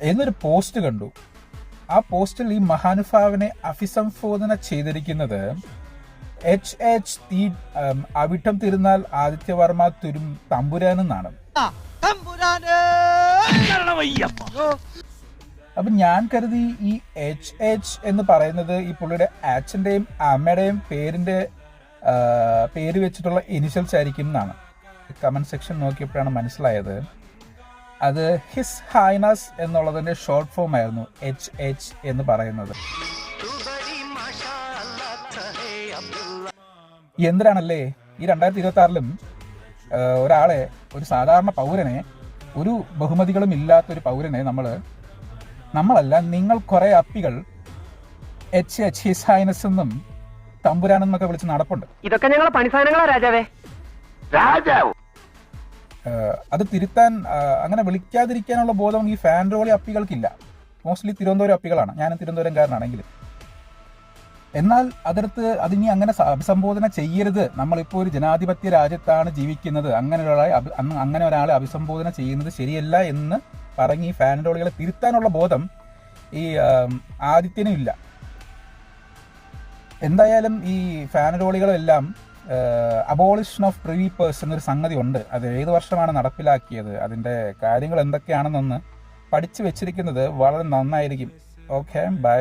എന്നൊരു പോസ്റ്റ് കണ്ടു. ആ പോസ്റ്റിൽ ഈ മഹാനുഭാവനെ അഭിസംബോധന ചെയ്തിരിക്കുന്നത് അവിട്ടം തിരുനാൾ ആദിത്യവർമ്മ തമ്പുരാൻ എന്നാണ്. അപ്പൊ ഞാൻ കരുതി ഈ എച്ച് എന്ന് പറയുന്നത് ഈ പുള്ളിയുടെ അച്ഛന്റെയും അമ്മയുടെയും പേര് വെച്ചിട്ടുള്ള ഇനിഷ്യൽസ് ആയിരിക്കും എന്നാണ്. കമന്റ് സെക്ഷൻ നോക്കിയപ്പോഴാണ് മനസ്സിലായത് അത് ഹിസ് ഹൈനസ് എന്നുള്ളതിന്റെ ഷോർട്ട് ഫോം ആയിരുന്നു എച്ച് എന്ന് പറയുന്നത്. എന്തിനാണല്ലേ ഈ 2026-ലും ഒരാളെ, ഒരു സാധാരണ പൗരനെ, ഒരു ബഹുമതികളും ഇല്ലാത്തൊരു പൗരനെ നമ്മളല്ല നിങ്ങൾ കുറെ അപ്പികൾ എച്ച് ഹിസ് ഹൈനസ് എന്നും തമ്പുരാനെന്നൊക്കെ വിളിച്ച് നടപ്പുണ്ട്. ഇതൊക്കെ ഞങ്ങളെ പണിസാധനങ്ങളാ രാജാവേ. രാജാവ് അത് തിരുത്താൻ, അങ്ങനെ വിളിക്കാതിരിക്കാനുള്ള ബോധം ഈ ഫാൻ റോളി അപ്പികൾക്കില്ല. മോസ്റ്റ്ലി തിരുവനന്തപുരം അപ്പികളാണ്. ഞാനും തിരുവനന്തപുരംകാരനാണെങ്കിലും. എന്നാൽ അതിനി അങ്ങനെ അഭിസംബോധന ചെയ്യരുത്. നമ്മളിപ്പോൾ ഒരു ജനാധിപത്യ രാജ്യത്താണ് ജീവിക്കുന്നത്, അങ്ങനെ ഒരാളെ അഭിസംബോധന ചെയ്യുന്നത് ശരിയല്ല എന്ന് പറഞ്ഞ് ഈ ഫാൻ റോളികളെ തിരുത്താനുള്ള ബോധം ഈ ആദിത്യനും ഇല്ല. എന്തായാലും ഈ ഫാൻ റോളികളെല്ലാം അബോളിഷൻ ഓഫ് പ്രിവി പേഴ്സ് എന്നൊരു സംഗതി ഉണ്ട്. അത് ഏത് വർഷമാണ് നടപ്പിലാക്കിയത്, അതിൻ്റെ കാര്യങ്ങൾ എന്തൊക്കെയാണെന്നൊന്ന് പഠിച്ചു വെച്ചിരിക്കുന്നത് വളരെ നന്നായിരിക്കും. Okay, by.